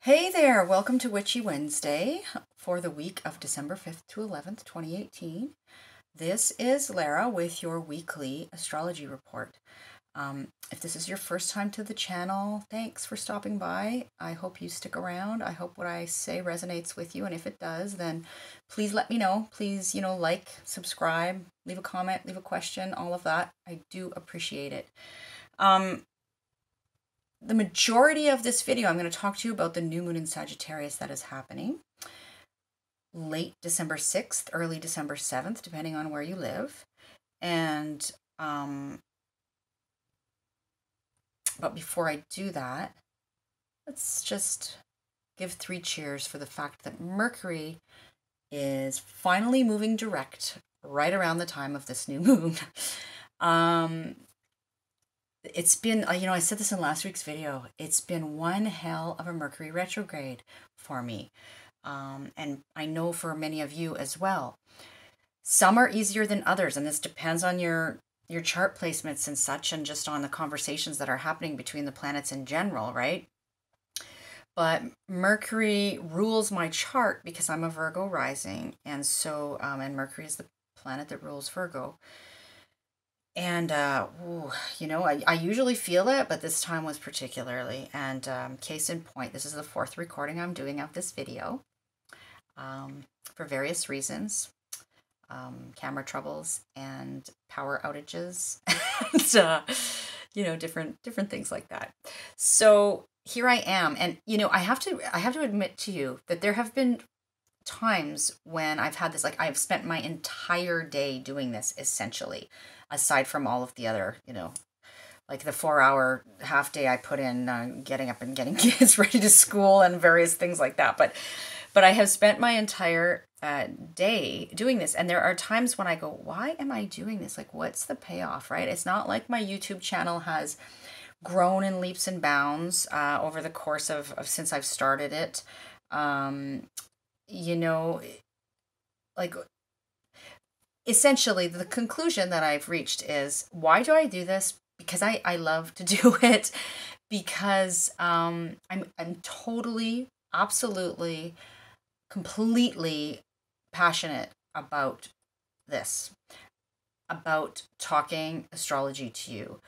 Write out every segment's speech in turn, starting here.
Hey there, welcome to Witchy Wednesday for the week of December 5th to 11th, 2018. This is Lara with your weekly astrology report. If this is your first time to the channel, thanks for stopping by. I hope you stick around. I hope what I say resonates with you, and if it does, then please let me know. Please, like, subscribe, leave a comment, leave a question, all of that. I do appreciate it. The majority of this video, I'm going to talk to you about the new moon in Sagittarius that is happening late December 6th, early December 7th, depending on where you live. And, but before I do that, let's just give 3 cheers for the fact that Mercury is finally moving direct right around the time of this new moon. It's been, I said this in last week's video, it's been one hell of a Mercury retrograde for me. And I know for many of you as well. Some are easier than others, and this depends on your chart placements and such, and just on the conversations that are happening between the planets in general, right? But Mercury rules my chart because I'm a Virgo rising, and so, and Mercury is the planet that rules Virgo. And, I usually feel it, but this time was particularly. And case in point, this is the 4th recording I'm doing of this video for various reasons. Camera troubles and power outages and, different things like that. So here I am. And, I have to admit to you that there have been times when I've had this, like I've spent my entire day doing this essentially, aside from all of the other, like the 4-hour half day I put in getting up and getting kids ready to school and various things like that. But I have spent my entire day doing this. And there are times when I go, why am I doing this? Like, what's the payoff, right? It's not like my YouTube channel has grown in leaps and bounds over the course of since I've started it. Like essentially the conclusion that I've reached is, why do I do this? Because I love to do it, because I'm totally, absolutely, completely passionate about this, about talking astrology to you,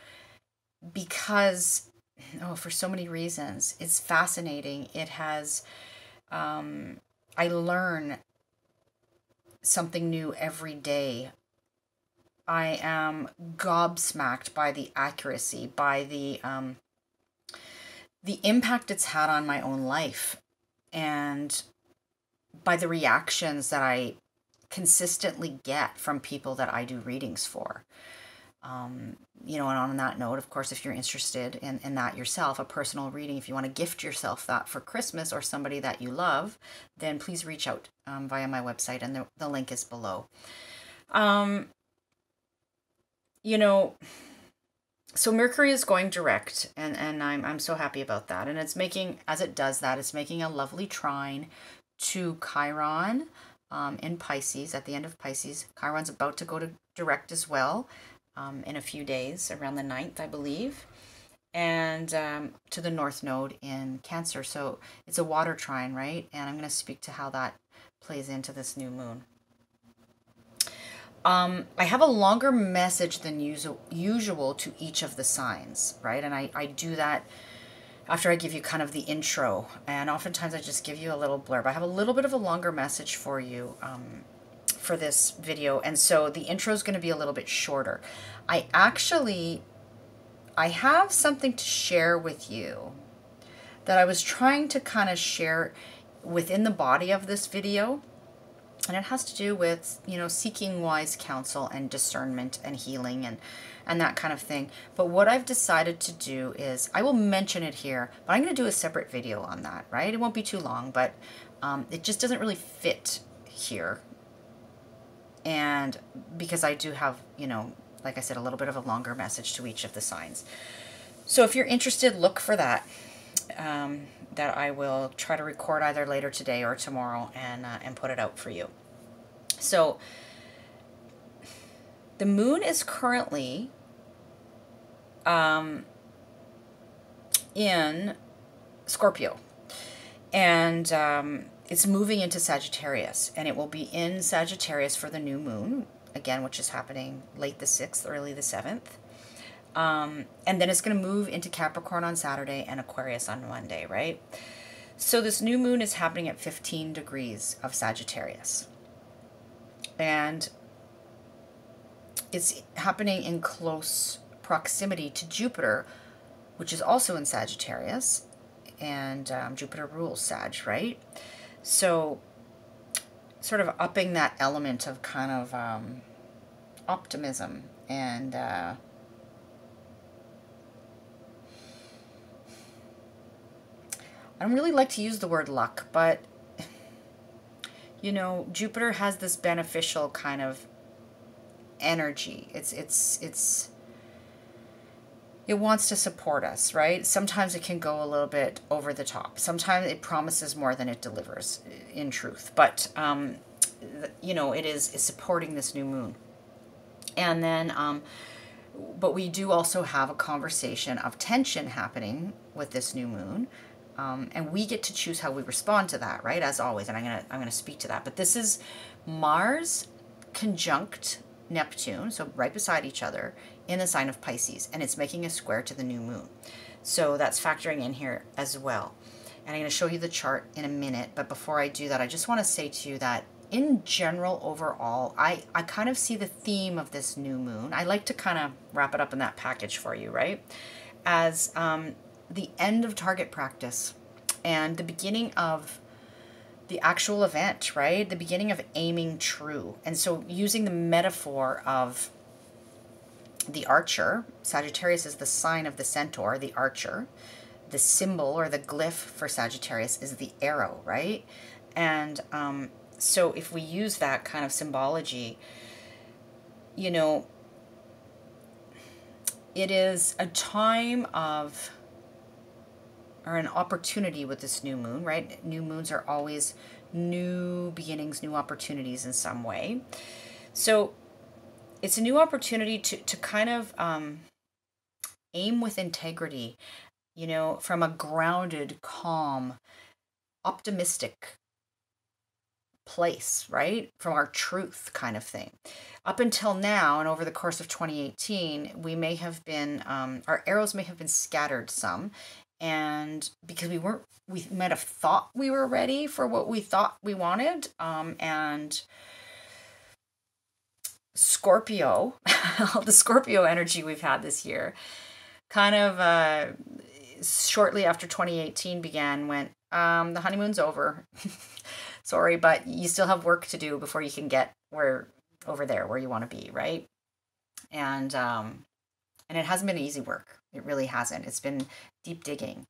because for so many reasons. It's fascinating. It has I learn something new every day. I am gobsmacked by the accuracy, by the impact it's had on my own life, and by the reactions that I consistently get from people that I do readings for. And on that note, of course, if you're interested in that yourself, a personal reading, if you want to gift yourself that for Christmas or somebody that you love, then please reach out via my website, and the link is below. So Mercury is going direct, and I'm so happy about that. And it's making, as it does that, it's making a lovely trine to Chiron in Pisces, at the end of Pisces. Chiron's about to go to direct as well. In a few days, around the 9th, I believe, and to the North Node in Cancer. So it's a water trine, right? And I'm going to speak to how that plays into this new moon. I have a longer message than usual to each of the signs, right? And I do that after I give you kind of the intro, and oftentimes I just give you a little blurb. I have a little bit of a longer message for you for this video, and so the intro is going to be a little bit shorter. I have something to share with you that I was trying to kind of share within the body of this video, and it has to do with, seeking wise counsel and discernment and healing and that kind of thing. But what I've decided to do is, I will mention it here, but I'm going to do a separate video on that, right? It won't be too long, but it just doesn't really fit here. And because I do have, like I said, a little bit of a longer message to each of the signs. So if you're interested, look for that. That I will try to record either later today or tomorrow and put it out for you. So the moon is currently in Scorpio. And it's moving into Sagittarius, and it will be in Sagittarius for the new moon, again, which is happening late the 6th, early the 7th. And then it's going to move into Capricorn on Saturday and Aquarius on Monday, right? So this new moon is happening at 15 degrees of Sagittarius. And it's happening in close proximity to Jupiter, which is also in Sagittarius. And Jupiter rules Sag, right? So sort of upping that element of kind of optimism and I don't really like to use the word luck, but you know, Jupiter has this beneficial kind of energy. It wants to support us, right? Sometimes it can go a little bit over the top. Sometimes it promises more than it delivers, in truth. But, you know, it's supporting this new moon. And then, but we do also have a conversation of tension happening with this new moon. And we get to choose how we respond to that, right? As always. And I'm gonna speak to that. But this is Mars conjunct Neptune, so right beside each other, in the sign of Pisces, and it's making a square to the new moon. So that's factoring in here as well. And I'm going to show you the chart in a minute, but before I do that, I just want to say to you that in general, overall, I kind of see the theme of this new moon. I like to kind of wrap it up in that package for you, right? As the end of target practice and the beginning of the actual event, right? The beginning of aiming true. And so using the metaphor of the archer, Sagittarius is the sign of the centaur, the archer. The symbol or the glyph for Sagittarius is the arrow, right? And so if we use that kind of symbology, you know, it is a time of, or an opportunity with this new moon, right? New moons are always new beginnings, new opportunities in some way. So it's a new opportunity to kind of aim with integrity, you know, from a grounded, calm, optimistic place, right? From our truth kind of thing. Up until now, and over the course of 2018, we may have been, our arrows may have been scattered some, and because we might have thought we were ready for what we thought we wanted, and Scorpio, all the Scorpio energy we've had this year, kind of shortly after 2018 began, went, the honeymoon's over. Sorry, but you still have work to do before you can get over there where you want to be, right? And it hasn't been easy work. It really hasn't. It's been deep digging.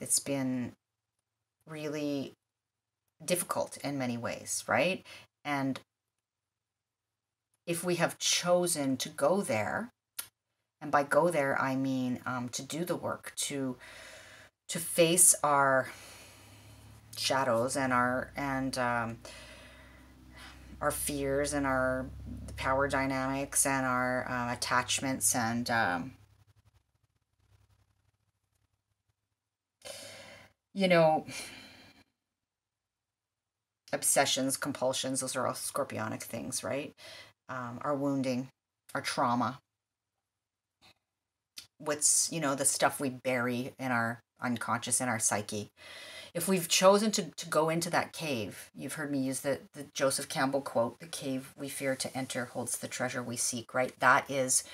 It's been really difficult in many ways, right? And if we have chosen to go there, and by go there, I mean to do the work, to face our shadows and our fears and our power dynamics and our attachments and you know, obsessions, compulsions. Those are all scorpionic things, right? Our wounding, our trauma, what's, you know, the stuff we bury in our unconscious, in our psyche. If we've chosen to go into that cave, you've heard me use the Joseph Campbell quote, the cave we fear to enter holds the treasure we seek, right? That is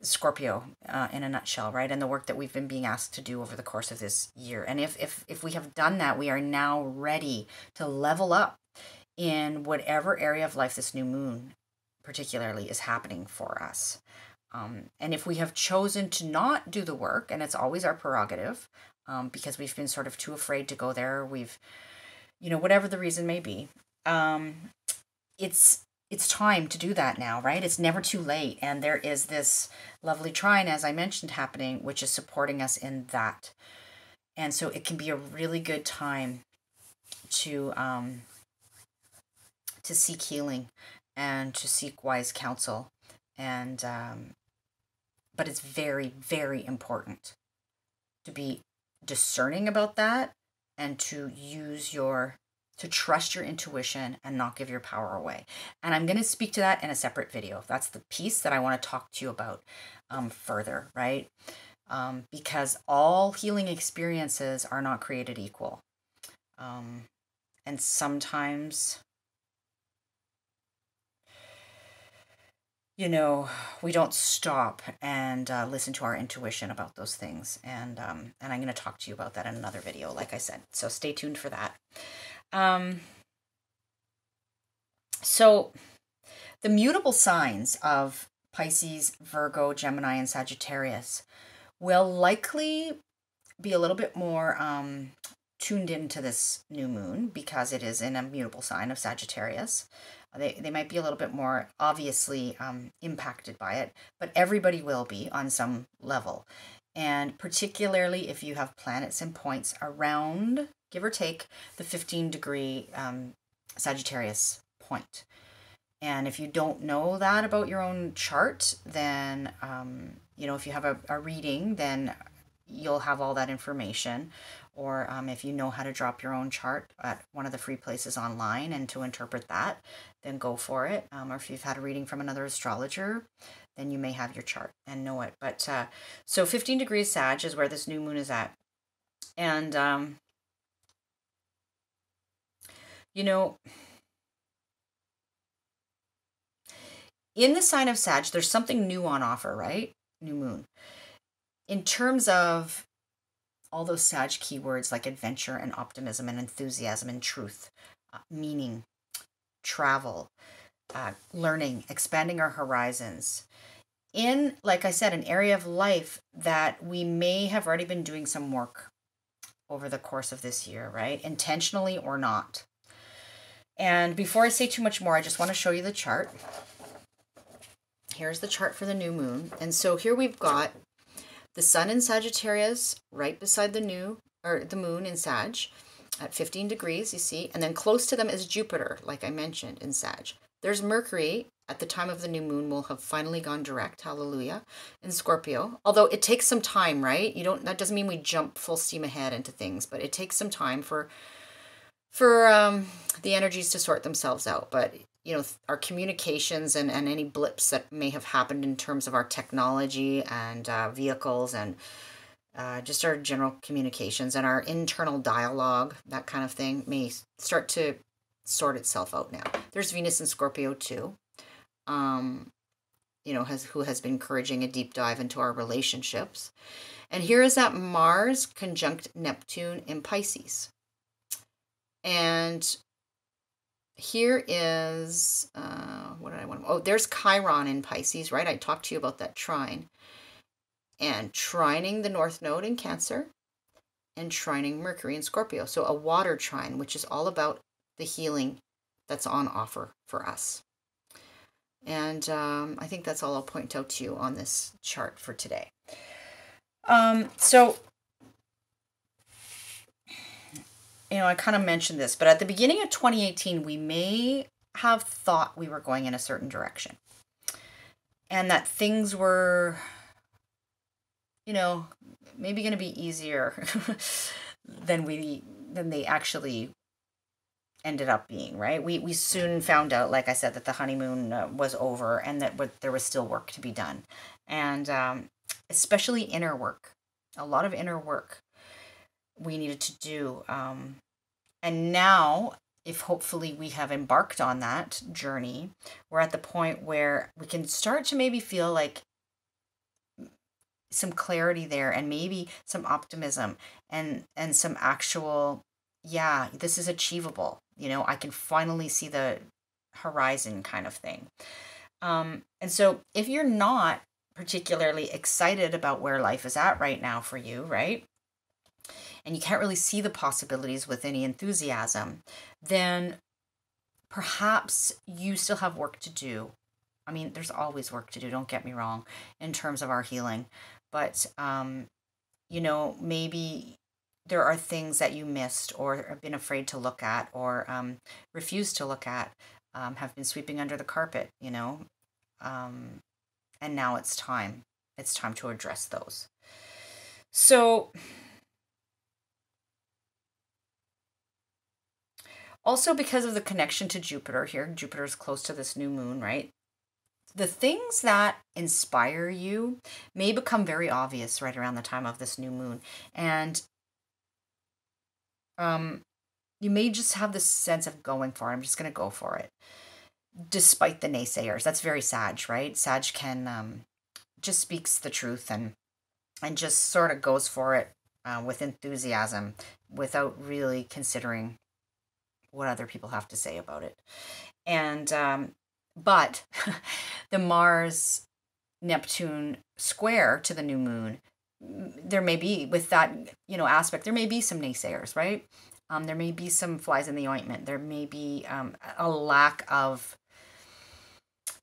Scorpio in a nutshell, right? And the work that we've been being asked to do over the course of this year. And if we have done that, we are now ready to level up in whatever area of life this new moon particularly is happening for us. And if we have chosen to not do the work, and it's always our prerogative, because we've been sort of too afraid to go there, we've, you know, whatever the reason may be, it's time to do that now, right? It's never too late. And there is this lovely trine, as I mentioned, happening, which is supporting us in that. And so it can be a really good time to seek healing and to seek wise counsel. And but it's very, very important to be discerning about that and to to trust your intuition and not give your power away. And I'm going to speak to that in a separate video. That's the piece that I want to talk to you about further, right? Because all healing experiences are not created equal. And sometimes, you know, we don't stop and listen to our intuition about those things. And I'm going to talk to you about that in another video, like I said. So stay tuned for that. So the mutable signs of Pisces, Virgo, Gemini, and Sagittarius will likely be a little bit more tuned into this new moon because it is in a mutable sign of Sagittarius. They might be a little bit more obviously impacted by it, but everybody will be on some level. And particularly if you have planets and points around, give or take, the 15-degree Sagittarius point. And if you don't know that about your own chart, then, you know, if you have a reading, then you'll have all that information. Or if you know how to drop your own chart at one of the free places online and to interpret that, then go for it. Or if you've had a reading from another astrologer, then you may have your chart and know it. But so 15 degrees Sag is where this new moon is at. And, you know, in the sign of Sag, there's something new on offer, right? New moon. In terms of all those Sag keywords like adventure and optimism and enthusiasm and truth, meaning, travel, learning, expanding our horizons. In, like I said, an area of life that we may have already been doing some work over the course of this year, right? Intentionally or not. And before I say too much more, I just want to show you the chart. Here's the chart for the new moon. And so here we've got the sun in Sagittarius right beside the moon in Sag at 15 degrees, you see. And then close to them is Jupiter, like I mentioned, in Sag. There's Mercury at the time of the new moon will have finally gone direct, hallelujah, in Scorpio. Although it takes some time, right? That doesn't mean we jump full steam ahead into things, but it takes some time for the energies to sort themselves out. But you know, our communications and any blips that may have happened in terms of our technology and vehicles and just our general communications and our internal dialogue, that kind of thing, may start to sort itself out now. There's Venus in Scorpio too, you know, who has been encouraging a deep dive into our relationships. And here is that Mars conjunct Neptune in Pisces. And here is, what did I want? Oh, there's Chiron in Pisces, right? I talked to you about that trine. And trining the North Node in Cancer and trining Mercury in Scorpio. So a water trine, which is all about the healing that's on offer for us. And I think that's all I'll point out to you on this chart for today. So, you know, I kind of mentioned this, but at the beginning of 2018, we may have thought we were going in a certain direction and that things were, you know, maybe going to be easier than they actually ended up being, right? We soon found out, like I said, that the honeymoon was over and that there was still work to be done. And especially inner work, a lot of inner work we needed to do. And now, if hopefully we have embarked on that journey, we're at the point where we can start to maybe feel like some clarity there and maybe some optimism and some actual, yeah, this is achievable. You know, I can finally see the horizon kind of thing. And so if you're not particularly excited about where life is at right now for you, right? And you can't really see the possibilities with any enthusiasm, then perhaps you still have work to do. I mean, there's always work to do, don't get me wrong, in terms of our healing. But, you know, maybe there are things that you missed or have been afraid to look at or refused to look at, have been sweeping under the carpet, you know. And now it's time. It's time to address those. So Also, because of the connection to Jupiter here, Jupiter is close to this new moon, right? The things that inspire you may become very obvious right around the time of this new moon. And you may just have this sense of going for it. I'm just going to go for it. Despite the naysayers. That's very Sag, right? Sag can just speaks the truth and just sort of goes for it with enthusiasm without really considering what other people have to say about it. And but the Mars Neptune square to the new moon, there may be, with that, you know, aspect, there may be some naysayers, right? There may be some flies in the ointment. There may be a lack of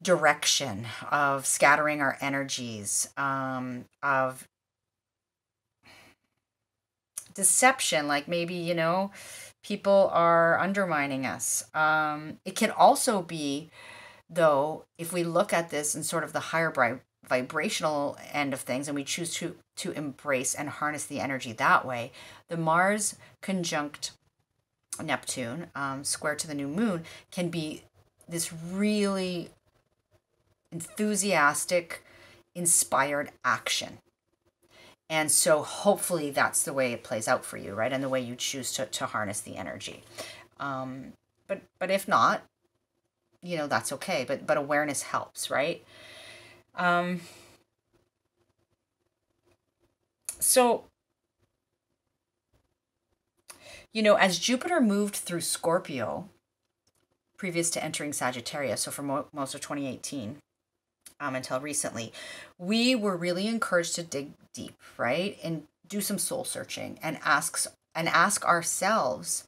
direction, of scattering our energies, of deception, like maybe, you know, people are undermining us. It can also be, though, if we look at this in sort of the higher vibrational end of things and we choose to embrace and harness the energy that way, the Mars conjunct Neptune square to the new moon can be this really enthusiastic, inspired action. And so hopefully that's the way it plays out for you, right? And the way you choose to harness the energy. But if not, you know, that's okay. But awareness helps, right? So, you know, as Jupiter moved through Scorpio, previous to entering Sagittarius, so for most of 2018, until recently, we were really encouraged to dig deep, right? And do some soul searching and ask ourselves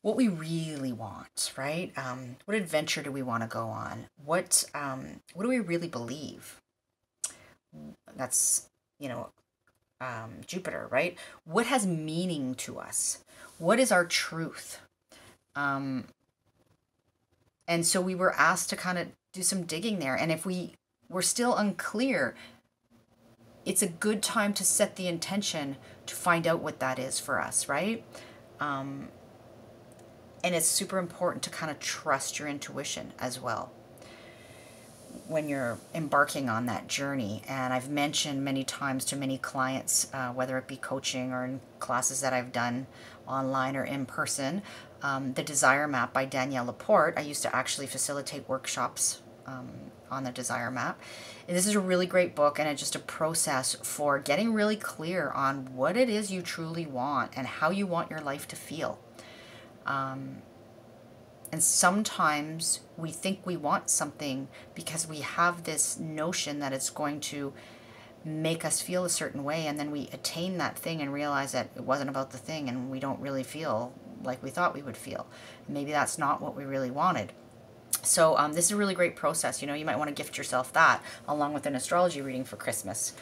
what we really want, right? What adventure do we want to go on? What do we really believe? That's, you know, Jupiter, right? What has meaning to us? What is our truth? And so we were asked to kind of do some digging there. And if we're still unclear, it's a good time to set the intention to find out what that is for us, right? And it's super important to kind of trust your intuition as well when you're embarking on that journey. And I've mentioned many times to many clients, whether it be coaching or in classes that I've done online or in person, the Desire Map by Danielle Laporte. I used to actually facilitate workshops on the Desire Map. And this is a really great book, and it's just a process for getting really clear on what it is you truly want and how you want your life to feel. And sometimes we think we want something because we have this notion that it's going to make us feel a certain way, and then we attain that thing and realize that it wasn't about the thing and we don't really feel like we thought we would feel. Maybe that's not what we really wanted. So this is a really great process. You know, you might want to gift yourself that along with an astrology reading for Christmas,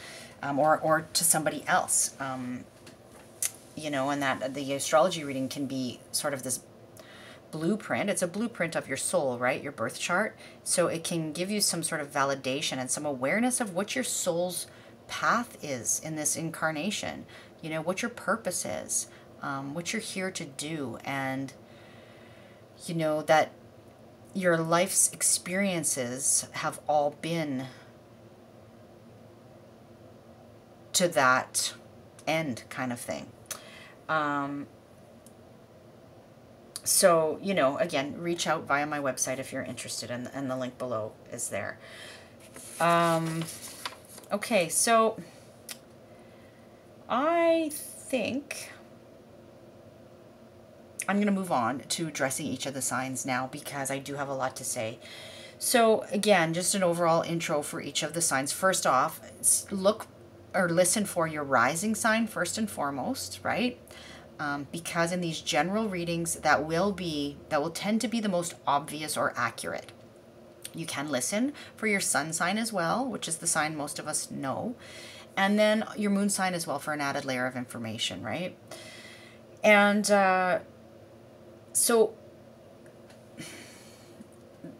or to somebody else. You know, and that the astrology reading can be sort of this blueprint. It's a blueprint of your soul, right? Your birth chart. So it can give you some sort of validation and some awareness of what your soul's path is in this incarnation. You know, what your purpose is, what you're here to do, and you know that your life's experiences have all been to that end kind of thing. So, you know, again, reach out via my website if you're interested, and the link below is there. Okay, so I think I'm going to move on to addressing each of the signs now because I do have a lot to say. So again, just an overall intro for each of the signs. First off, look or listen for your rising sign first and foremost, right? Because in these general readings, that will tend to be the most obvious or accurate. You can listen for your sun sign as well, which is the sign most of us know, and then your moon sign as well for an added layer of information, right? And so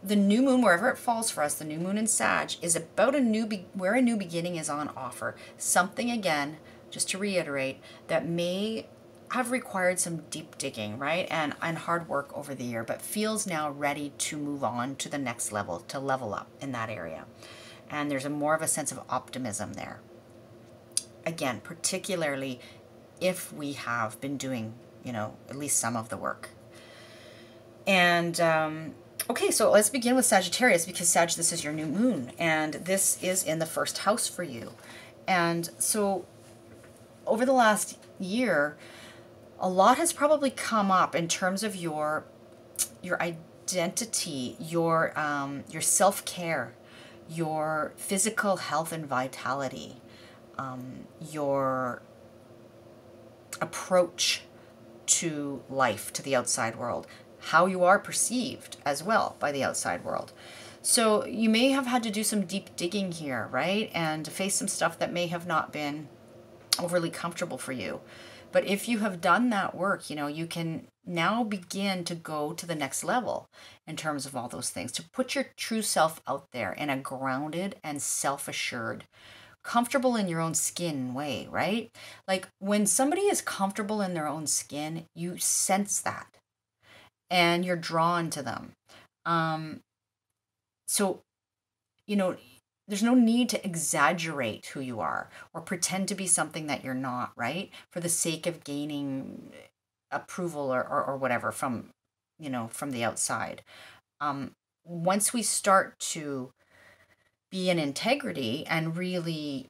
the new moon, wherever it falls for us, the new moon in Sag is about where a new beginning is on offer. Something, again, just to reiterate, that may have required some deep digging, right? And hard work over the year, but feels now ready to move on to the next level, to level up in that area. And there's more of a sense of optimism there. Again, particularly if we have been doing, at least some of the work. And okay, so let's begin with Sagittarius, because Sag, this is your new moon, and this is in the first house for you. And so over the last year, a lot has probably come up in terms of your identity, your self-care, your physical health and vitality, your approach to life, to the outside world, how you are perceived as well by the outside world. So you may have had to do some deep digging here, right? And face some stuff that may have not been overly comfortable for you. But if you have done that work, you can now begin to go to the next level in terms of all those things, to put your true self out there in a grounded and self-assured, comfortable in your own skin way, right? Like when somebody is comfortable in their own skin, you sense that and you're drawn to them. So, there's no need to exaggerate who you are or pretend to be something that you're not, right? For the sake of gaining approval or whatever from the outside. Once we start to be in integrity and really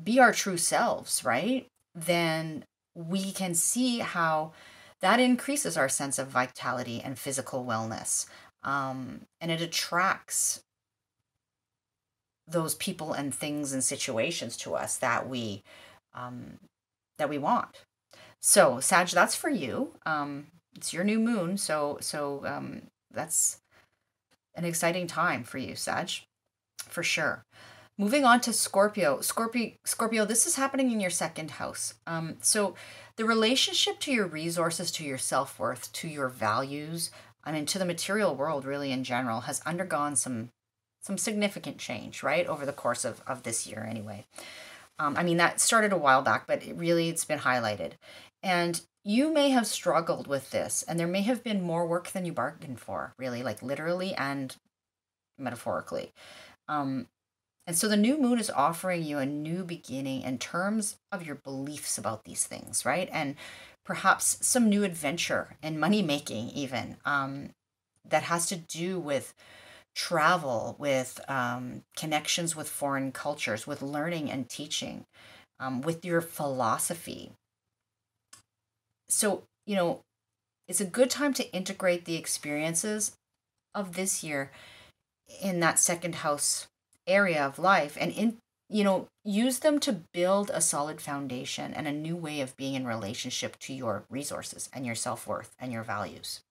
be our true selves, right? Then we can see how that increases our sense of vitality and physical wellness. And it attracts those people and things and situations to us that we want. So Sag, that's for you. It's your new moon. So that's an exciting time for you, Sag, for sure. Moving on to Scorpio. Scorpio, this is happening in your second house. So the relationship to your resources, to your self-worth, to your values, and to the material world really in general has undergone some significant change, right? Over the course of this year anyway. That started a while back, but it's been highlighted. And you may have struggled with this, and there may have been more work than you bargained for, really, like literally and metaphorically. And so the new moon is offering you a new beginning in terms of your beliefs about these things, right? And perhaps some new adventure and money making even that has to do with travel, with connections with foreign cultures, with learning and teaching, with your philosophy. So, it's a good time to integrate the experiences of this year in that second house area of life and use them to build a solid foundation and a new way of being in relationship to your resources and your self-worth and your values,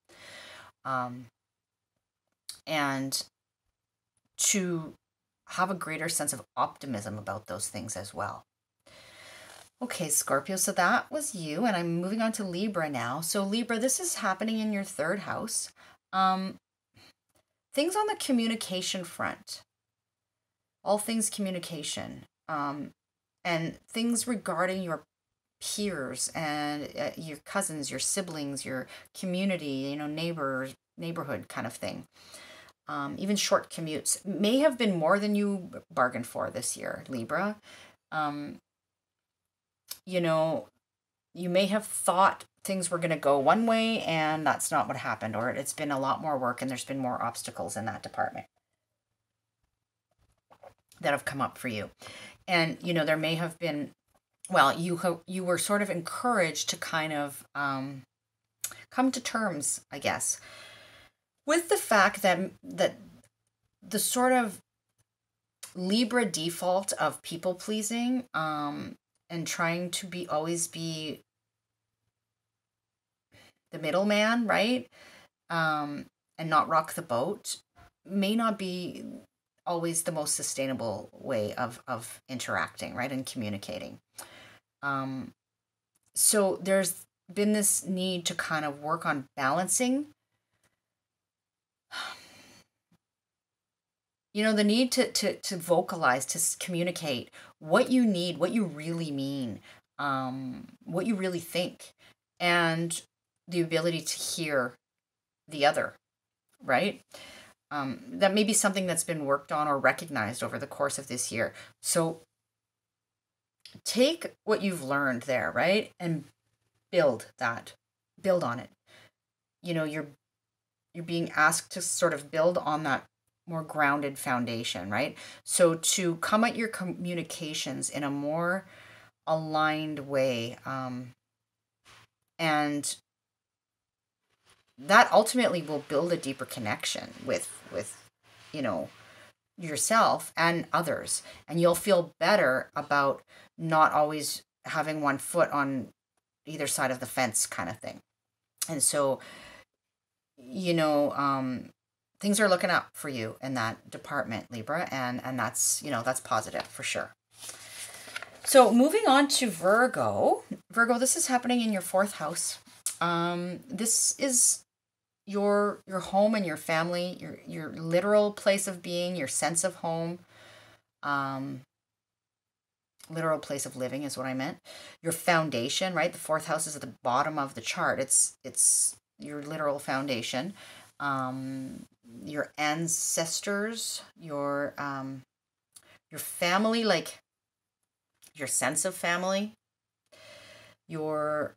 and to have a greater sense of optimism about those things as well. Okay, Scorpio, so that was you, and I'm moving on to Libra now. So Libra, this is happening in your third house. Things on the communication front, all things communication, and things regarding your peers and your cousins, your siblings, your community, neighborhood kind of thing. Even short commutes may have been more than you bargained for this year, Libra. You may have thought things were going to go one way and that's not what happened, or it's been a lot more work and there's been more obstacles in that department that have come up for you. And, there may have been, you were sort of encouraged to kind of come to terms, I guess, with the fact that the sort of Libra default of people pleasing and trying to always be the middleman, right? And not rock the boat may not be always the most sustainable way of interacting, right? And communicating. So there's been this need to kind of work on balancing You know, the need to vocalize, to communicate what you need, what you really mean, what you really think, and the ability to hear the other, right? That may be something that's been worked on or recognized over the course of this year. So take what you've learned there, right? And build on it. You know, you're being asked to sort of build on that more grounded foundation, right? So to come at your communications in a more aligned way, and that ultimately will build a deeper connection with you know, yourself and others, and you'll feel better about not always having one foot on either side of the fence kind of thing. And so, you know, things are looking up for you in that department, Libra, and that's, you know, that's positive for sure. So moving on to Virgo. Virgo, this is happening in your 4th house. This is your home and your family, your literal place of being, your sense of home, literal place of living is what I meant. Your foundation, right? The 4th house is at the bottom of the chart. It's your literal foundation. Your ancestors, your family, like your sense of family, your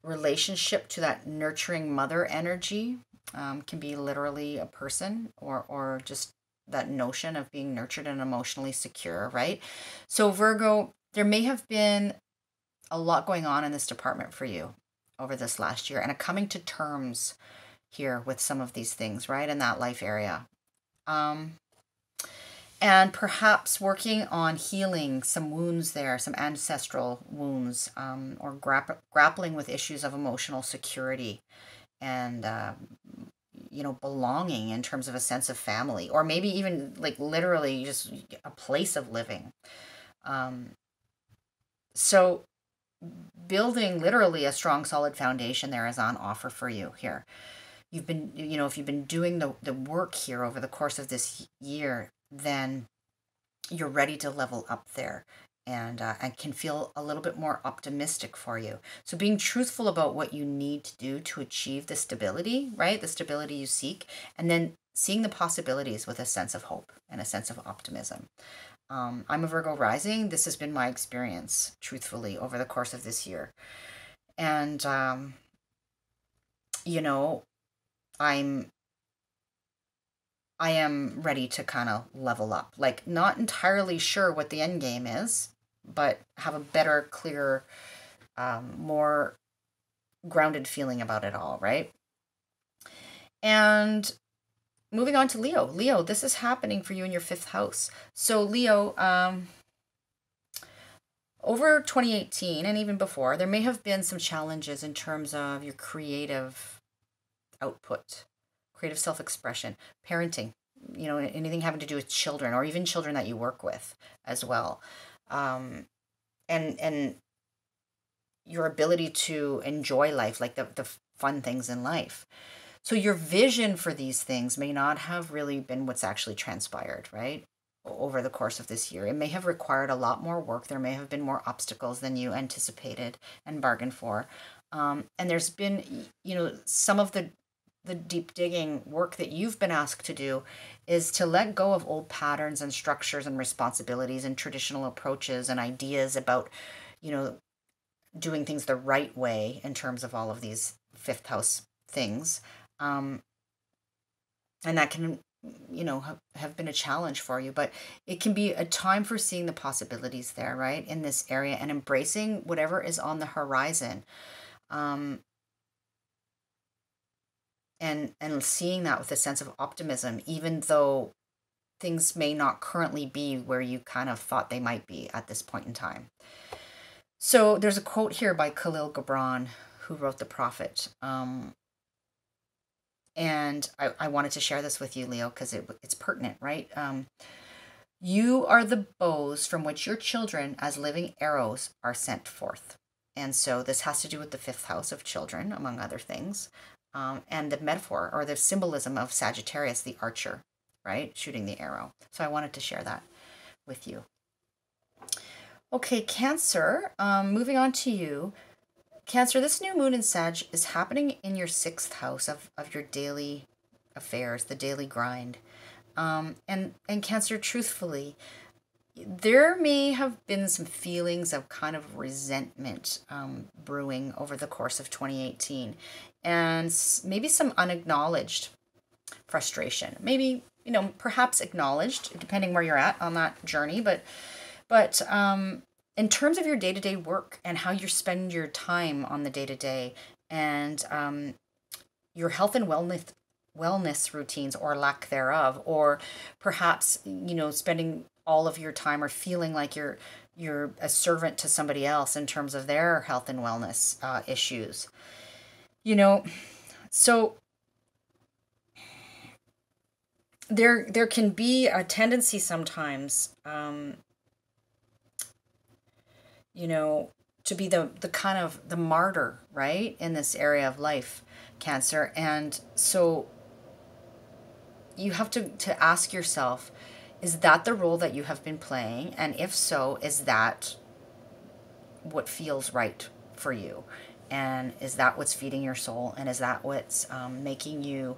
relationship to that nurturing mother energy, can be literally a person or just that notion of being nurtured and emotionally secure, right? So Virgo, there may have been a lot going on in this department for you over this last year, and a coming to terms here with some of these things, right, in that life area. And perhaps working on healing some wounds there, some ancestral wounds, or grappling with issues of emotional security and, you know, belonging in terms of a sense of family, or maybe even like literally just a place of living. So building literally a strong, solid foundation there is on offer for you here. You've been, you know, if you've been doing the work here over the course of this year, then you're ready to level up there, and can feel a little bit more optimistic for you. So being truthful about what you need to do to achieve the stability, right? The stability you seek, and then seeing the possibilities with a sense of hope and a sense of optimism. I'm a Virgo rising. This has been my experience, truthfully, over the course of this year. And, you know, I am ready to kind of level up. Like, not entirely sure what the end game is, but have a better, clearer, more grounded feeling about it all, right? And moving on to Leo. Leo, this is happening for you in your 5th house. So Leo, over 2018 and even before, there may have been some challenges in terms of your creative output, creative self-expression, parenting, you know, anything having to do with children, or even children that you work with as well. And your ability to enjoy life, like the fun things in life. So your vision for these things may not have really been what's actually transpired, right? Over the course of this year. It may have required a lot more work. There may have been more obstacles than you anticipated and bargained for. And there's been, you know, some of the deep digging work that you've been asked to do is to let go of old patterns and structures and responsibilities and traditional approaches and ideas about, you know, doing things the right way in terms of all of these 5th house things. And that can, you know, have been a challenge for you, but it can be a time for seeing the possibilities there, right, in this area, and embracing whatever is on the horizon. And seeing that with a sense of optimism, even though things may not currently be where you kind of thought they might be at this point in time. So there's a quote here by Khalil Gibran, who wrote The Prophet. And I wanted to share this with you, Leo, because it's pertinent, right? You are the bows from which your children, as living arrows, are sent forth. And so this has to do with the 5th house of children, among other things. And the metaphor or the symbolism of Sagittarius, the archer, right? Shooting the arrow. So I wanted to share that with you. Okay, Cancer, moving on to you. Cancer, this new moon in Sag is happening in your 6th house of your daily affairs, the daily grind. And Cancer, truthfully, there may have been some feelings of kind of resentment brewing over the course of 2018, and maybe some unacknowledged frustration. Maybe, perhaps acknowledged, depending where you're at on that journey. But in terms of your day-to-day work and how you spend your time on the day-to-day, and your health and wellness routines or lack thereof, or perhaps, spending all of your time or feeling like you're a servant to somebody else in terms of their health and wellness issues. So there can be a tendency sometimes, to be the kind of the martyr, right, in this area of life, Cancer. And so you have to ask yourself, is that the role that you have been playing? And if so, is that what feels right for you? And is that what's feeding your soul? And is that what's making you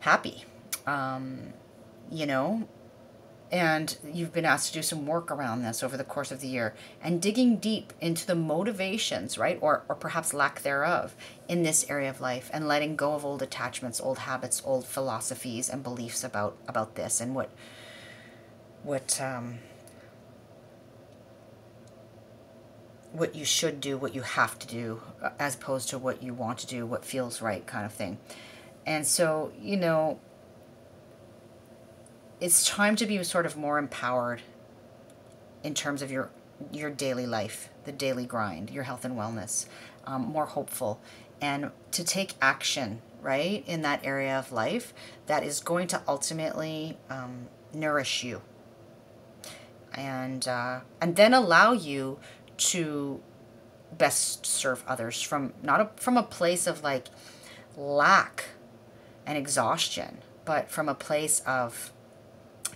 happy? And you've been asked to do some work around this over the course of the year, and digging deep into the motivations, right, or perhaps lack thereof in this area of life, and letting go of old attachments, old habits, old philosophies and beliefs about this, and what you should do, what you have to do, as opposed to what you want to do, what feels right, kind of thing. And so, it's time to be sort of more empowered in terms of your daily life, the daily grind, your health and wellness, more hopeful, and to take action, right, in that area of life that is going to ultimately nourish you, and then allow you to best serve others from from a place of like lack and exhaustion, but from a place of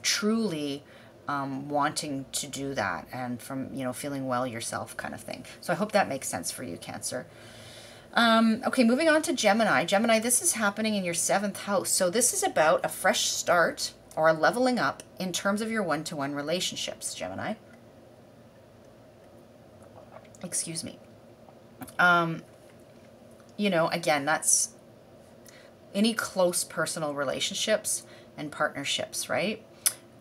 truly wanting to do that, and from feeling well yourself, kind of thing. So I hope that makes sense for you, Cancer. Okay, moving on to Gemini. Gemini, this is happening in your 7th house. So this is about a fresh start or a leveling up in terms of your one-to-one relationships, Gemini. Excuse me. Again, that's any close personal relationships and partnerships, right?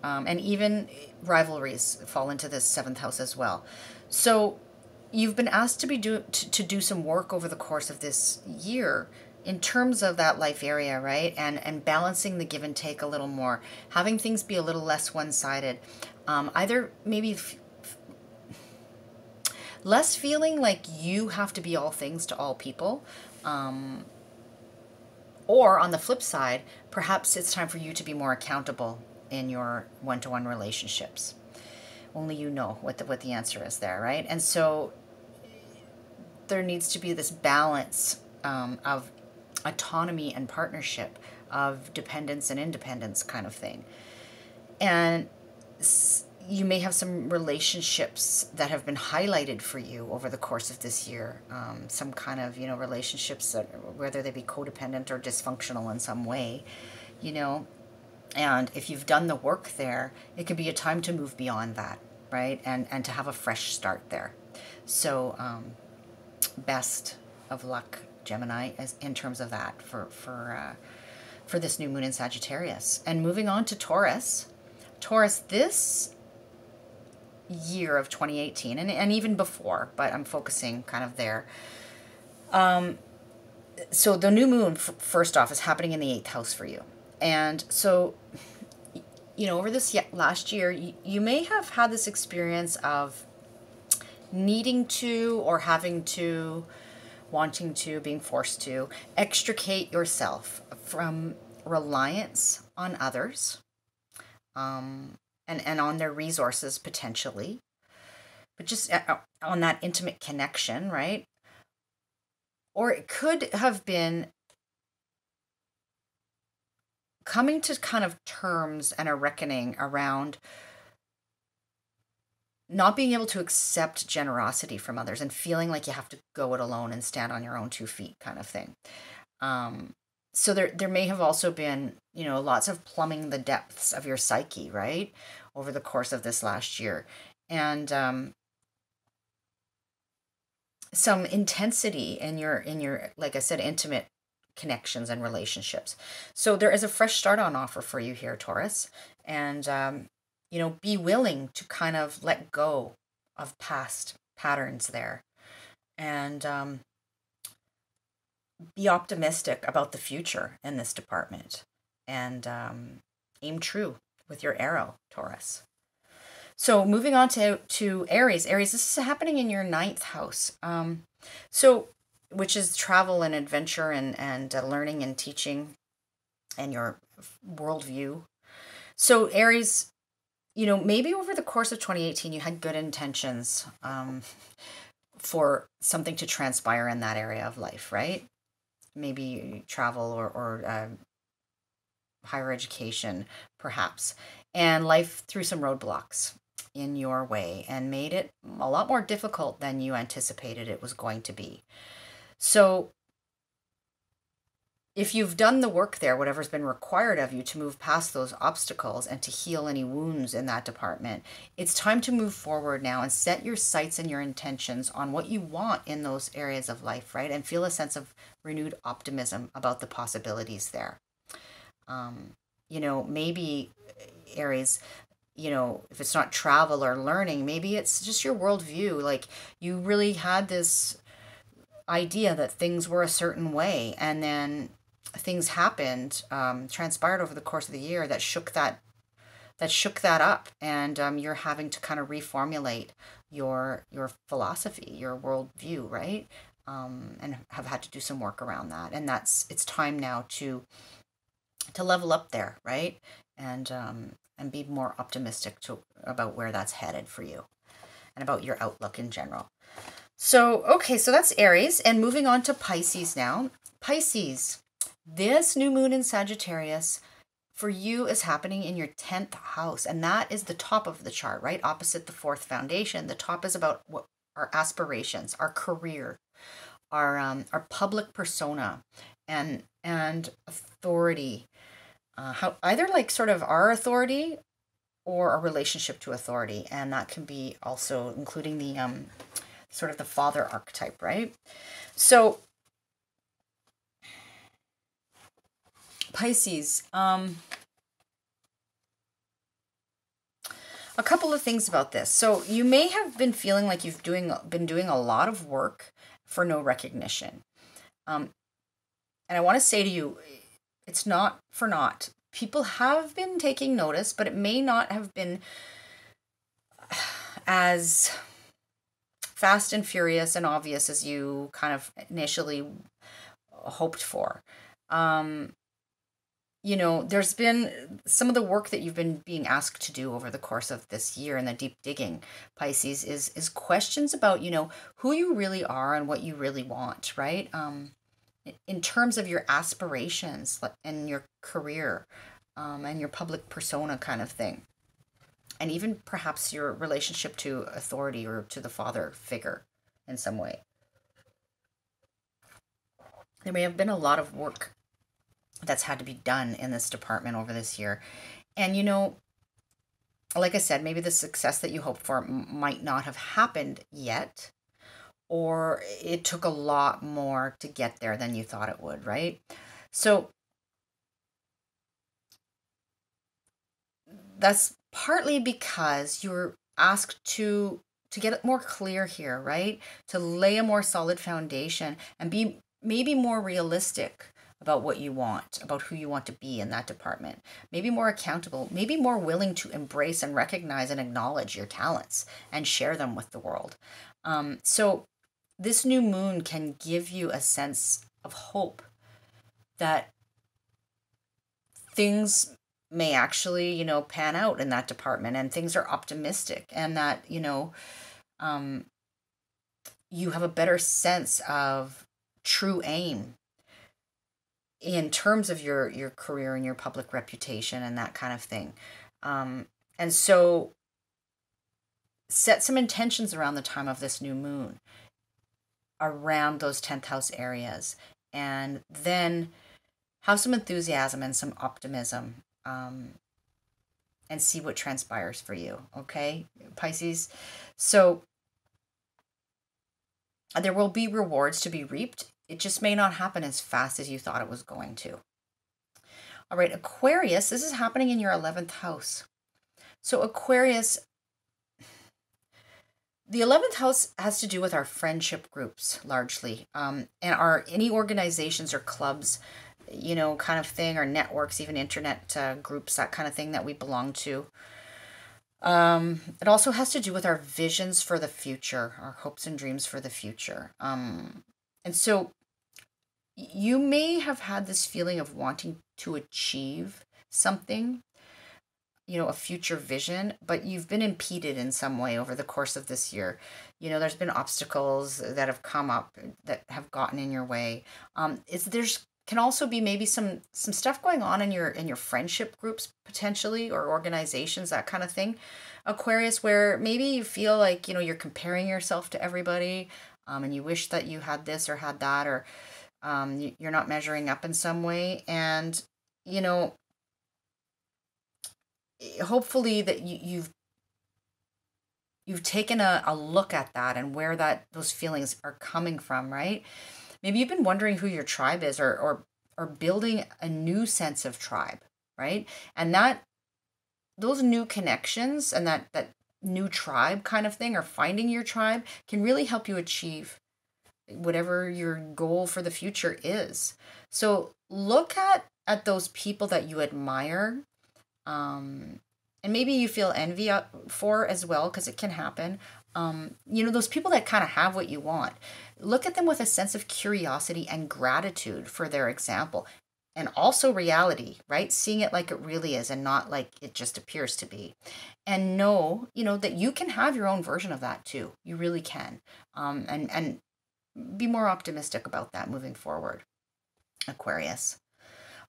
And even rivalries fall into this 7th house as well. So you've been asked to do some work over the course of this year in terms of that life area, right? And balancing the give and take a little more, having things be a little less one-sided. Either maybe less feeling like you have to be all things to all people. Or on the flip side, perhaps it's time for you to be more accountable in your one-to-one relationships. Only you know what the answer is there, right? And so there needs to be this balance of autonomy and partnership, of dependence and independence, kind of thing. And you may have some relationships that have been highlighted for you over the course of this year. Some kind of, relationships that, whether they be codependent or dysfunctional in some way, And if you've done the work there, it could be a time to move beyond that, right? And to have a fresh start there. So best of luck, Gemini, in terms of that for this new moon in Sagittarius. And moving on to Taurus. Taurus, this year of 2018, and even before, but I'm focusing kind of there. So the new moon, first off, is happening in the 8th house for you. And so, over this last year, you may have had this experience of needing to, or having to, wanting to, being forced to extricate yourself from reliance on others, and on their resources potentially, but just on that intimate connection, right? Or it could have been coming to kind of terms and a reckoning around not being able to accept generosity from others and feeling like you have to go it alone and stand on your own 2 feet kind of thing. So there may have also been, lots of plumbing the depths of your psyche, right, over the course of this last year. And some intensity in your, like I said, intimate connections and relationships. So there is a fresh start on offer for you here, Taurus. And, be willing to kind of let go of past patterns there. And be optimistic about the future in this department. And aim true with your arrow, Taurus. So moving on to Aries. Aries, this is happening in your 9th house. Which is travel and adventure and learning and teaching and your worldview. So Aries, maybe over the course of 2018, you had good intentions for something to transpire in that area of life, right? Maybe travel or higher education, perhaps. And life threw some roadblocks in your way and made it a lot more difficult than you anticipated it was going to be. So if you've done the work there, whatever's been required of you to move past those obstacles and to heal any wounds in that department, it's time to move forward now and set your sights and your intentions on what you want in those areas of life, right? And feel a sense of renewed optimism about the possibilities there. Maybe Aries, if it's not travel or learning, maybe it's just your worldview. Like you really had this idea that things were a certain way, and then things happened, transpired over the course of the year that shook that up, and you're having to kind of reformulate your philosophy, your worldview, right? And have had to do some work around that, and it's time now to level up there, right? And be more optimistic about where that's headed for you, and about your outlook in general. So, okay, so that's Aries, and moving on to Pisces now. Pisces, this new moon in Sagittarius for you is happening in your 10th house, and that is the top of the chart, right? Opposite the 4th foundation. The top is about what our aspirations, our career, our public persona, and authority. How either like sort of our authority or a relationship to authority, and that can be also including the sort of the father archetype, right? So Pisces, a couple of things about this. So you may have been feeling like you've been doing a lot of work for no recognition. And I want to say to you, it's not for naught. People have been taking notice, but it may not have been as fast and furious and obvious as you kind of initially hoped for. There's been some of the work that you've been being asked to do over the course of this year, and the deep digging, Pisces, is questions about, who you really are and what you really want, right? In terms of your aspirations and your career, and your public persona kind of thing. And even perhaps your relationship to authority or to the father figure in some way. There may have been a lot of work that's had to be done in this department over this year. And, like I said, maybe the success that you hoped for might not have happened yet, or it took a lot more to get there than you thought it would, right? So that's partly because you're asked to get it more clear here, right? To lay a more solid foundation and be maybe more realistic about what you want, about who you want to be in that department. Maybe more accountable, maybe more willing to embrace and recognize and acknowledge your talents and share them with the world. So this new moon can give you a sense of hope that things may actually, pan out in that department, and things are optimistic, and that, you have a better sense of true aim in terms of your career and your public reputation and that kind of thing. And so set some intentions around the time of this new moon around those 10th house areas, and then have some enthusiasm and some optimism, and see what transpires for you. Okay, Pisces. So there will be rewards to be reaped. It just may not happen as fast as you thought it was going to. All right, Aquarius, this is happening in your 11th house. So Aquarius, the 11th house has to do with our friendship groups largely, and any organizations or clubs, you know, kind of thing, or networks, even internet groups, that kind of thing that we belong to. It also has to do with our visions for the future, our hopes and dreams for the future. And so you may have had this feeling of wanting to achieve something, you know, a future vision, but you've been impeded in some way over the course of this year. You know, there's been obstacles that have come up that have gotten in your way. There's can also be maybe some stuff going on in your friendship groups potentially, or organizations, that kind of thing, Aquarius, where maybe you feel like, you know, you're comparing yourself to everybody, and you wish that you had this or had that, or you're not measuring up in some way. And, you know, hopefully that you've taken a look at that and where those feelings are coming from, right? Maybe you've been wondering who your tribe is, or building a new sense of tribe, right? And those new connections and that new tribe kind of thing, or finding your tribe, can really help you achieve whatever your goal for the future is. So look at those people that you admire, and maybe you feel envy for as well, because it can happen. You know, those people that kind of have what you want. Look at them with a sense of curiosity and gratitude for their example, and also reality, right? Seeing it like it really is and not like it just appears to be. And know, you know, that you can have your own version of that too. You really can. And be more optimistic about that moving forward, Aquarius.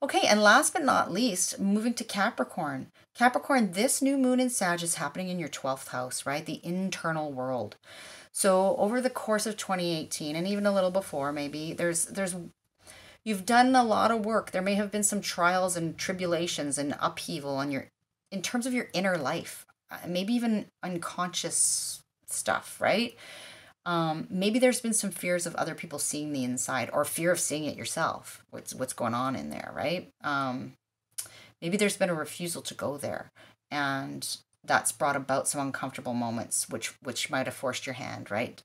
Okay, and last but not least, moving to Capricorn. Capricorn, this new moon in Sag is happening in your 12th house, right? The internal world. So over the course of 2018, and even a little before, maybe, you've done a lot of work. There may have been some trials and tribulations and upheaval in terms of your inner life, maybe even unconscious stuff, right? Maybe there's been some fears of other people seeing the inside, or fear of seeing it yourself. What's going on in there, right? Maybe there's been a refusal to go there, and that's brought about some uncomfortable moments, which might have forced your hand, right?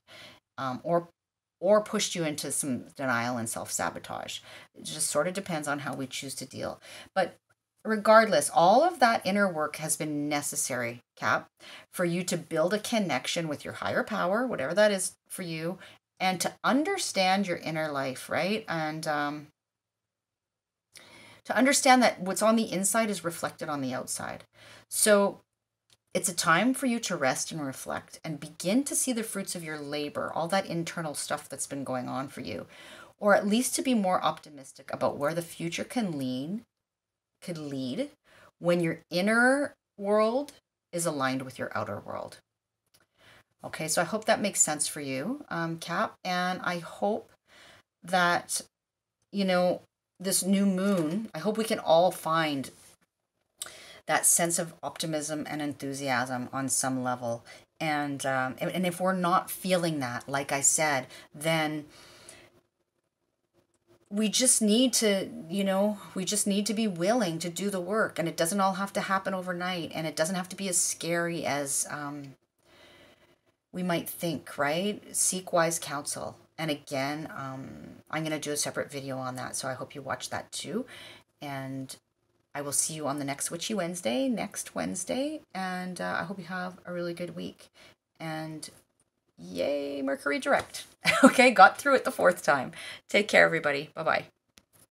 Or pushed you into some denial and self-sabotage. It just sort of depends on how we choose to deal. But regardless, all of that inner work has been necessary, Cap, for you to build a connection with your higher power, whatever that is for you, and to understand your inner life, right? And to understand that what's on the inside is reflected on the outside. So it's a time for you to rest and reflect and begin to see the fruits of your labor, all that internal stuff that's been going on for you, or at least to be more optimistic about where the future could lead when your inner world is aligned with your outer world. Okay, so I hope that makes sense for you, Cap, and I hope that, you know, this new moon, I hope we can all find that sense of optimism and enthusiasm on some level. And if we're not feeling that, like I said, then we just need to, be willing to do the work. And it doesn't all have to happen overnight. And it doesn't have to be as scary as we might think, right? Seek wise counsel. And again, I'm going to do a separate video on that. So I hope you watch that too. And I will see you on the next Witchy Wednesday, next Wednesday. And I hope you have a really good week. And yay, Mercury direct. Okay, got through it the 4th time. Take care, everybody. Bye-bye.